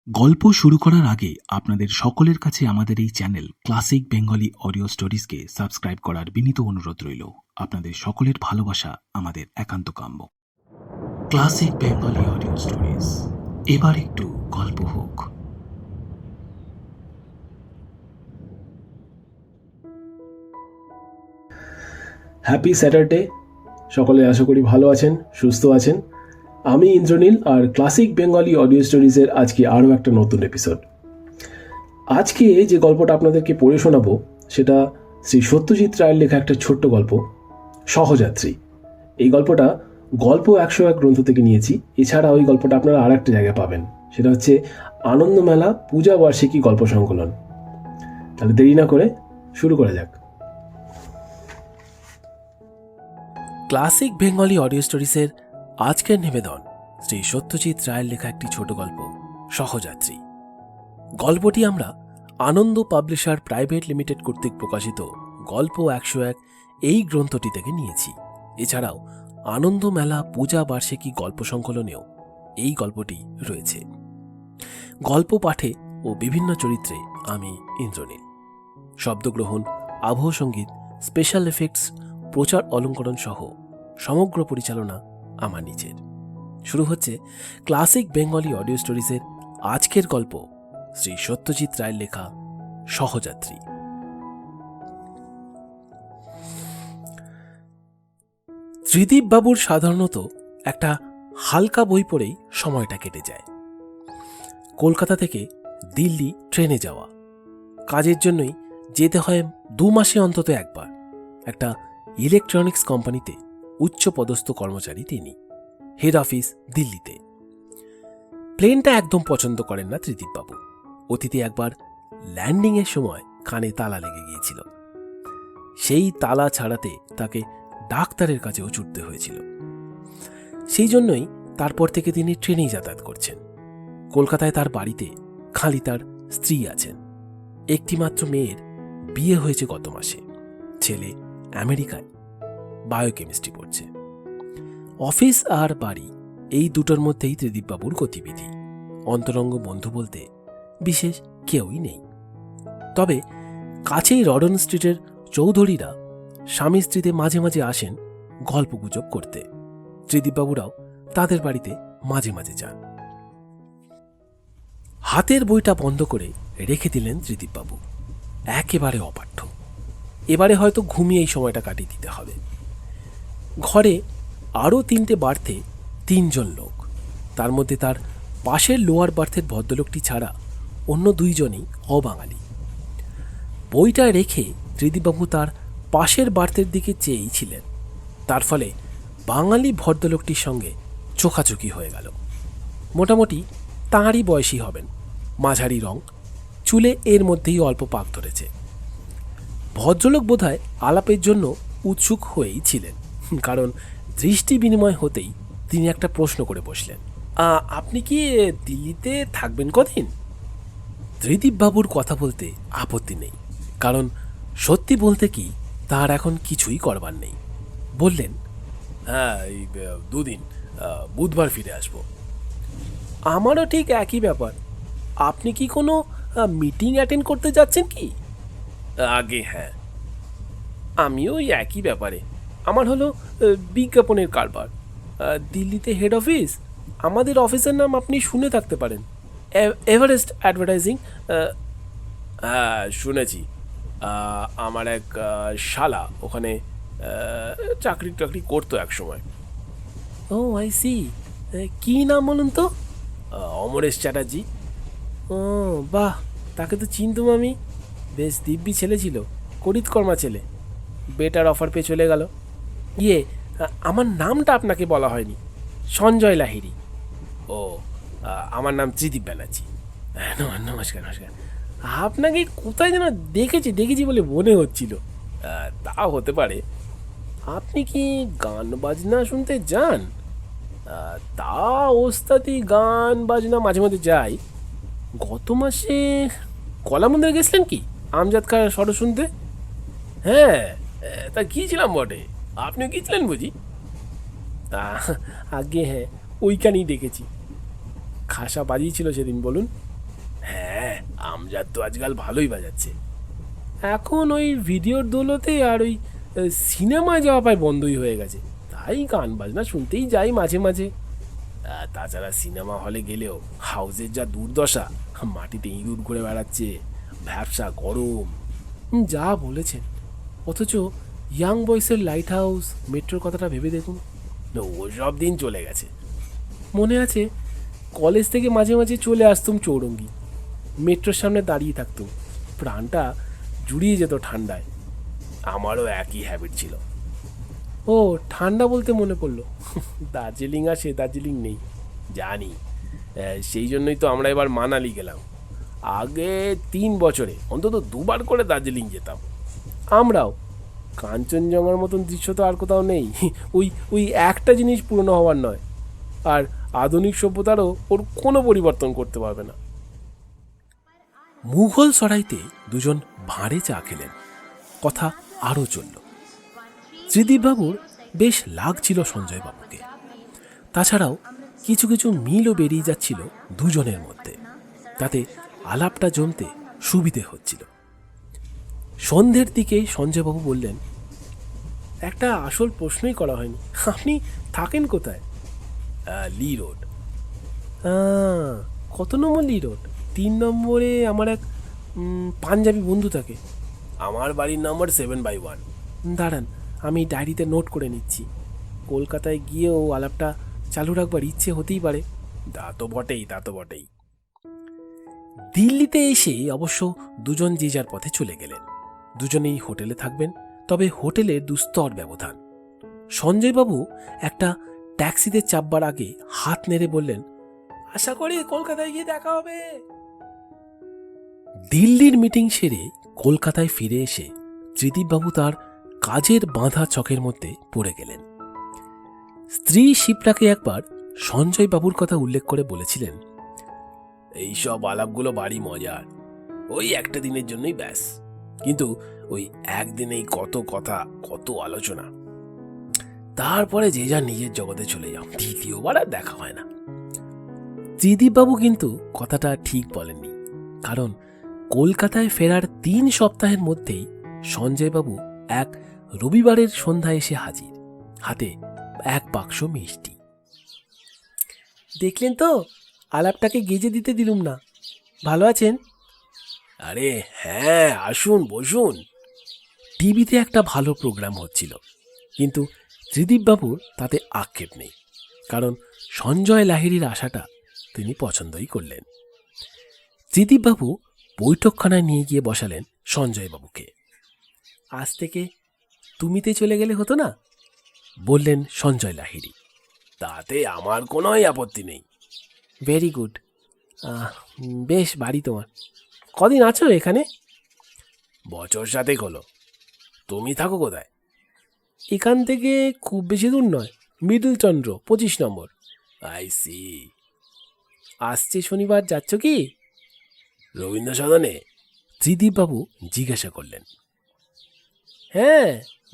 গল্প শুরু করার আগে আপনাদের সকলের কাছে আমাদের এই চ্যানেল ক্লাসিক বেঙ্গলি অডিও স্টোরিজকে সাবস্ক্রাইব করার বিনীত অনুরোধ রইল। আপনাদের সকলের ভালোবাসা আমাদের একান্ত কাম্য। ক্লাসিক বেঙ্গলি অডিও স্টোরিজ, এবার একটু গল্প হোক। Happy Saturday. সকলে আশা করি ভালো আছেন, সুস্থ আছেন। আমি ইন্দ্রনীল, আর ক্লাসিক বেঙ্গলি অডিও স্টোরিজের আজকে আরও একটা নতুন এপিসোড। আজকে যে গল্পটা আপনাদেরকে পড়ে শোনাবো সেটা শ্রী সত্যজিৎ রায়ের লেখা একটা ছোট্ট গল্প, সহযাত্রী। এই গল্পটা গল্প 101 গ্রন্থ থেকে নিয়েছি। এছাড়া ওই গল্পটা আপনারা আর একটা জায়গায় পাবেন, সেটা হচ্ছে আনন্দমেলা পূজা বার্ষিকী গল্প সংকলন। তাহলে দেরি না করে শুরু করা যাক। ক্লাসিক বেঙ্গলি অডিও স্টোরিজের আজকের নিবেদন শ্রী সত্যজিৎ রায়ের লেখা একটি ছোট গল্প, সহযাত্রী। গল্পটি আমরা আনন্দ পাবলিশার প্রাইভেট লিমিটেড কর্তৃক প্রকাশিত গল্প 101 এই গ্রন্থটি থেকে নিয়েছি। এছাড়াও আনন্দ মেলা পূজা বার্ষিকী গল্প সংকলনেও এই গল্পটি রয়েছে। গল্প পাঠে ও বিভিন্ন চরিত্রে আমি ইন্দ্রনীল। শব্দগ্রহণ, আবহ সঙ্গীত, স্পেশাল এফেক্টস, প্রচার অলঙ্করণ সহ সমগ্র পরিচালনা আমার নিজের। শুরু হচ্ছে ক্লাসিক বেঙ্গলি অডিও স্টোরিজের আজকের গল্প, শ্রী সত্যজিৎ রায়ের লেখা সহযাত্রী। ত্রিদীপ বাবুর সাধারণত একটা হালকা বই পড়েই সময়টা কেটে যায়। কলকাতা থেকে দিল্লি ট্রেনে যাওয়া, কাজের জন্যই যেতে হয় 2 মাসে অন্তত একবার। একটা ইলেকট্রনিক্স কোম্পানিতে উচ্চপদস্থ কর্মচারী তিনি, হেড অফিস দিল্লিতে। প্লেনটা একদম পছন্দ করেন না ত্রিদীপবাবু। অতীতে একবার ল্যান্ডিংয়ের সময় কানে তালা লেগে গিয়েছিল। সেই তালা ছাড়াতে তাকে ডাক্তারের কাছেও ছুটতে হয়েছিল। সেই জন্যই তারপর থেকে তিনি ট্রেনেই যাতায়াত করছেন। কলকাতায় তার বাড়িতে খালি তার স্ত্রী আছেন। একটিমাত্র মেয়ের বিয়ে হয়েছে গত মাসে। ছেলে আমেরিকায় বায়োকেমিস্ট্রি পড়ছে। অফিস আর বাড়ি এই দুটোর মধ্যেই ত্রিদীপবাবুর গতিবিধি। অন্তরঙ্গ বন্ধু বলতে বিশেষ কেউই নেই। তবে কাছেই রডন স্ট্রিটের চৌধুরীরা স্বামী স্ত্রীতে মাঝে মাঝে আসেন গল্পগুজব করতে। ত্রিদীপবাবুরাও তাদের বাড়িতে মাঝে মাঝে যান। হাতের বইটা বন্ধ করে রেখে দিলেন ত্রিদীপবাবু। একেবারে অপাঠ্য। এবারে হয়তো ঘুমিয়ে এই সময়টা কাটিয়ে দিতে হবে। ঘরে আরও 3টে বার্থে 3 জন লোক। তার মধ্যে তার পাশের লোয়ার বার্থের ভদ্রলোকটি ছাড়া অন্য 2 জনই অবাঙালি। বইটা রেখে ত্রিদীপবাবু তার পাশের বার্থের দিকে চেয়েই ছিলেন। তার ফলে বাঙালি ভদ্রলোকটির সঙ্গে চোখাচোখি হয়ে গেল। মোটামুটি তাঁরই বয়সী হবেন, মাঝারি রং, চুলে এর মধ্যেই অল্প পাক ধরেছে। ভদ্রলোক বোধহয় আলাপের জন্য উৎসুক হয়েই ছিলেন, কারণ দৃষ্টি বিনিময় হতেই তিনি একটা প্রশ্ন করে বসলেন। আপনি কি দিল্লিতে থাকবেন কদিন? ত্রিদীপবাবুর কথা বলতে আপত্তি নেই, কারণ সত্যি বলতে কি তার এখন কিছুই করবার নেই। বললেন, হ্যাঁ, এই 2 দিন, বুধবার ফিরে আসব। আমারও ঠিক একই ব্যাপার। আপনি কি কোনো মিটিং অ্যাটেন্ড করতে যাচ্ছেন কি? আগে হ্যাঁ, আমিও ওই একই ব্যাপারে। আমার হলো বিজ্ঞাপনের কারবার। দিল্লিতে হেড অফিস। আমাদের অফিসের নাম আপনি শুনে থাকতে পারেন, এভারেস্ট অ্যাডভার্টাইজিং। হ্যাঁ, শুনেছি। আমার এক শালা ওখানে চাকরি করতো এক সময়। ও আই সি। কী নাম বলুন তো? অমরেশ চ্যাটার্জি। ও বাহ, তাকে তো চিনতুম আমি। বেশ দিব্যি ছেলে ছিল, করিতকর্মা ছেলে। বেটার অফার পেয়ে চলে গেল। আমার নামটা আপনাকে বলা হয়নি, সঞ্জয় লাহিড়ী। ও, আমার নাম ত্রিদীপ ব্যানার্জি। নমস্কার নমস্কার। আপনাকে কোথায় যেন দেখেছি বলে মনে হচ্ছিল। তা হতে পারে। আপনি কি গান বাজনা শুনতে যান? তা ওস্তাদি গান বাজনা মাঝে মাঝে যাই। গত মাসে কলামন্দিরে গেছিলেন কি আমজাদ খাঁ সরো শুনতে? হ্যাঁ, তা গিয়েছিলাম বটে। আপনিও গিয়েছিলেন বুঝি? আগে হ্যাঁ, ওইখানেই দেখেছি। খাসা বাজিয়েছিল সেদিন। বলুন। আমজাদ তো আজকাল ভালোই বাজাচ্ছে। এখন ওই ভিডিওর দৌলতে আর ওই সিনেমায় যাওয়া প্রায় বন্ধই হয়ে গেছে, তাই গান বাজনা শুনতেই যাই মাঝে মাঝে। তাছাড়া সিনেমা হলে গেলেও হাউসের যা দুর্দশা, মাটিতে ইঁদুর ঘুরে বেড়াচ্ছে, ব্যবসা গরম। যা বলেছেন, অথচ ইয়াং বয়সের লাইট হাউস, মেট্রোর কথাটা ভেবে দেখুন। ওসব দিন চলে গেছে। মনে আছে কলেজ থেকে মাঝে মাঝে চলে আসতুম চৌরঙ্গি, মেট্রোর সামনে দাঁড়িয়ে থাকতুম, প্রাণটা জুড়িয়ে যেত ঠান্ডায়। আমারও একই হ্যাবিট ছিল। ও, ঠান্ডা বলতে মনে পড়লো, দার্জিলিং আর সে দার্জিলিং নেই জানি। সেই জন্যই তো আমরা এবার মানালি গেলাম। আগে 3 বছরে অন্তত 2 বার করে দার্জিলিং যেতাম আমরাও। কাঞ্চনজঙ্ঘার মতন দৃশ্য তো আর কোথাও নেই। ওই ওই একটা জিনিস পুরনো হওয়ার নয়, আর আধুনিক সভ্যতারও ওর কোনো পরিবর্তন করতে পারবে না। মুঘল সরাইতে দুজন ভাঁড়ে চা খেলেন, কথা আরও চলল। ত্রিদীপবাবুর বেশ লাগছিল সঞ্জয়বাবুকে। তাছাড়াও কিছু কিছু মিলও বেরিয়ে যাচ্ছিল দুজনের মধ্যে, তাতে আলাপটা জমতে সুবিধে হচ্ছিল। সন্ধ্যের দিকে সঞ্জয়বাবু বললেন, একটা আসল প্রশ্নই করা হয়নি, আপনি থাকেন কোথায়? লি রোড। কত নম্বর লি রোড? 3 নম্বরে আমার এক পাঞ্জাবি বন্ধু থাকে। আমার বাড়ির নম্বর 7/1। দাঁড়ান, আমি ডায়েরিতে নোট করে নিচ্ছি। কলকাতায় গিয়েও আলাপটা চালু রাখবার ইচ্ছে হতেই পারে। তা তো বটেই। দিল্লিতে এসে অবশ্য দুজন যে যার পথে চলে গেলেন। দুজনেই হোটেলে থাকবেন, তবে হোটেলের দুস্তর ব্যবধান। সঞ্জয়বাবু একটা ট্যাক্সিতে চাপবার আগে হাত নেড়ে বললেন, আশা করি কলকাতায় গিয়ে দেখা হবে। দিল্লির মিটিং সেরে কলকাতায় ফিরে এসে ত্রিদীপবাবু তার কাজের বাঁধা চকের মধ্যে পড়ে গেলেন। স্ত্রী শিপ্রাকে একবার সঞ্জয়বাবুর কথা উল্লেখ করে বলেছিলেন, এইসব আলাপগুলো বাড়ি মজার, ওই একটা দিনের জন্যই ব্যাস, কিন্তু ওই একদিনেই কত কথা, কত আলোচনা, তারপরে যে যা নিজের জগতে চলে যাও, দ্বিতীয়বার আর দেখা হয় না। ত্রিদীপবাবু কিন্তু কথাটা ঠিক বলেননি, কারণ কলকাতায় ফেরার 3 সপ্তাহের মধ্যেই সঞ্জয়বাবু এক রবিবারের সন্ধ্যায় এসে হাজির, হাতে এক বাক্স মিষ্টি। দেখলেন তো, আলাপটাকে গেজে দিতে দিলুম না। ভালো আছেন? আরে হ্যাঁ, আসুন বসুন। টিভিতে একটা ভালো প্রোগ্রাম হচ্ছিল, কিন্তু ত্রিদীপবাবুর তাতে আক্ষেপ নেই, কারণ সঞ্জয় লাহিড়ীর আশাটা তিনি পছন্দই করলেন। ত্রিদীপবাবু বৈঠকখানায় নিয়ে গিয়ে বসালেন সঞ্জয়বাবুকে। আজ থেকে তুমিতে চলে গেলে হতো না, বললেন সঞ্জয় লাহিড়ী। তাতে আমার কোনো আপত্তি নেই। Very good. বেশ বাড়ি তোমার। কদিন আছো এখানে? বছর 7 হলো। তুমি থাকো কোথায়? এখান থেকে খুব বেশি দূর নয়, মিডল চন্দ্র 25 নম্বর। I see. আসছে শনিবার যাচ্ছ কি? রবীন্দ্র সদনে? ত্রিদীপবাবু জিজ্ঞাসা করলেন। হ্যাঁ,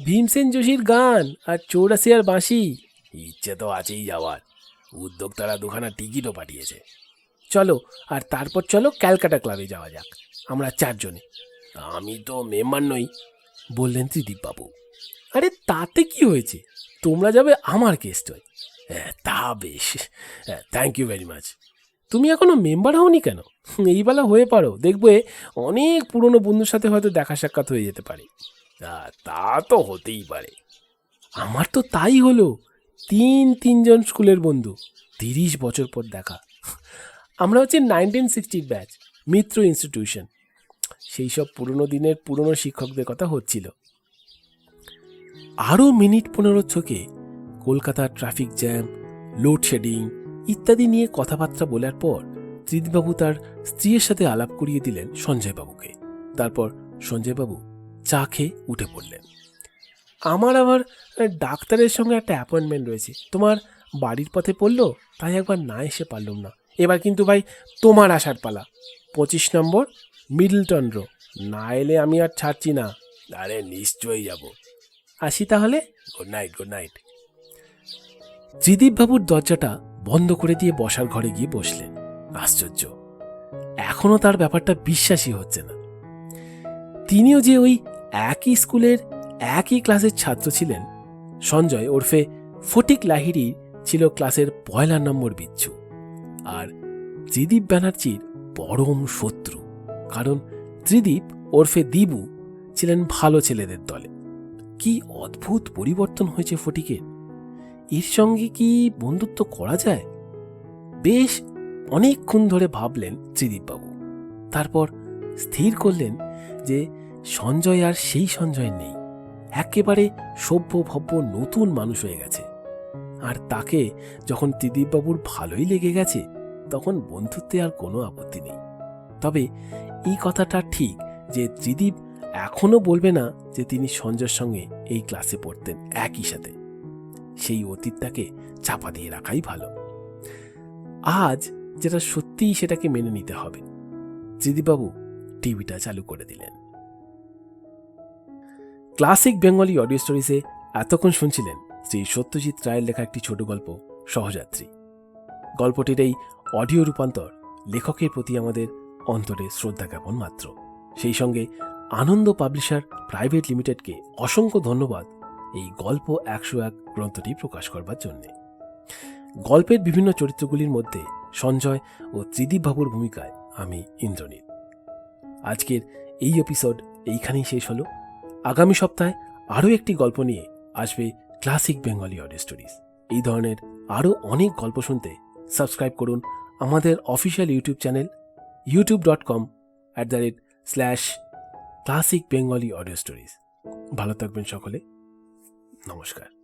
ভীমসেন যোশীর গান আর চৌরাসিয়ার বাঁশি। ইচ্ছে তো আছেই যাওয়ার, উদ্যোক্তারা 2খানা টিকিটও পাঠিয়েছে। চলো, আর তারপর চলো ক্যালকাটা ক্লাবে যাওয়া যাক, আমরা 4 জনে। আমি তো মেম্বার নই, বললেন ত্রিদীপবাবু। আরে তাতে কি হয়েছে, তোমরা যাবে আমার গেস্ট হয়ে। তা বেশ, থ্যাংক ইউ ভেরি মাচ। তুমি এখনো মেম্বার হওনি কেন? এই বেলা হয়ে পারো, দেখবে অনেক পুরনো বন্ধুর সাথে হয়তো দেখা সাক্ষাৎ হয়ে যেতে পারে। তা তো হতেই পারে। আমার তো তাই হলো, 3 স্কুলের বন্ধু, 30 বছর পর দেখা। আমরা হচ্ছে 1960 ব্যাচ, মিত্র ইনস্টিটিউশন। সেই সব পুরনো দিনের পুরনো শিক্ষকদের কথা হচ্ছিল। আরও মিনিট 15 চোখে কলকাতার ট্রাফিক জ্যাম, লোডশেডিং ইত্যাদি নিয়ে কথাবার্তা বলার পর ত্রিদীপবাবু তার স্ত্রীর সাথে আলাপ করিয়ে দিলেন সঞ্জয়বাবুকে। তারপর সঞ্জয়বাবু চা খেয়ে উঠে পড়লেন। আমার আবার ডাক্তারের সঙ্গে একটা অ্যাপয়েন্টমেন্ট রয়েছে, তোমার বাড়ির পথে পড়লো, তাই একবার না এসে পারলাম না। এবার কিন্তু ভাই তোমার আসার পালা, 25 নম্বর মিডল চন্দ্র। না এলে আমি আর ছাড়ছি না। আরে নিশ্চয়ই যাব। আসি তাহলে। Good night, good night. ত্রিদীপবাবুর দরজাটা বন্ধ করে দিয়ে বসার ঘরে গিয়ে বসলেন। আশ্চর্য, এখনো তার ব্যাপারটা বিশ্বাসই হচ্ছে না। তিনিও যে ওই একই স্কুলের একই ক্লাসের ছাত্র ছিলেন। সঞ্জয় ওরফে ফটিক লাহিড়ী ছিল ক্লাসের 1 নম্বর বিচ্ছু, আর ত্রিদীপ ব্যানার্জির পরম শত্রু। কারণ ত্রিদীপ ওরফে দিবু ছিলেন ভালো ছেলেদের দলে। কি অদ্ভুত পরিবর্তন হয়েছে ফটিকের! এর সঙ্গে কি বন্ধুত্ব করা যায়? বেশ অনেকক্ষণ ধরে ভাবলেন ত্রিদীপবাবু। তারপর স্থির করলেন যে সঞ্জয় আর সেই সঞ্জয় নেই, একেবারে সভ্য ভব্য নতুন মানুষ হয়ে গেছে। আর তাকে যখন ত্রিদীপবাবুর ভালোই লেগে গেছে, তখন বন্ধুত্বে আর কোনো আপত্তি নেই। তবে এই কথাটা ঠিক যে ত্রিদীপ এখনো বলবে না যে তিনি সঞ্জয়ের সঙ্গে এই ক্লাসে পড়তেন একই সাথে। সেই অতীতটাকে চাপা দিয়ে রাখাই ভালো। আজ যেটা সত্যিই সেটাকে মেনে নিতে হবে। ত্রিদীপবাবু টিভিটা চালু করে দিলেন। ক্লাসিক বেঙ্গলি অডিও স্টোরিজে এতক্ষণ শুনছিলেন শ্রী সত্যজিৎ রায়ের লেখা একটি ছোট গল্প সহযাত্রী। গল্পটির এই অডিও রূপান্তর লেখকের প্রতি আমাদের অন্তরে শ্রদ্ধা জ্ঞাপন মাত্র। সেই সঙ্গে আনন্দ পাবলিশার প্রাইভেট লিমিটেডকে অসংখ্য ধন্যবাদ এই গল্প 101 গ্রন্থটি প্রকাশ করবার জন্য। গল্পের বিভিন্ন চরিত্রগুলির মধ্যে সঞ্জয় ও ত্রিদীপ বাবুর ভূমিকায় আমি ইন্দ্রনীল। আজকের এই এপিসোড এইখানেই শেষ হলো। আগামী সপ্তাহে আরও একটি গল্প নিয়ে আসবে ক্লাসিক বেঙ্গলি অডিও স্টোরিজ। এই ধরনের আরও অনেক গল্প শুনতে সাবস্ক্রাইব করুন আমাদের official YouTube channel youtube.com/classic bengali audio stories। ভালো থাকবেন সকলে। নমস্কার।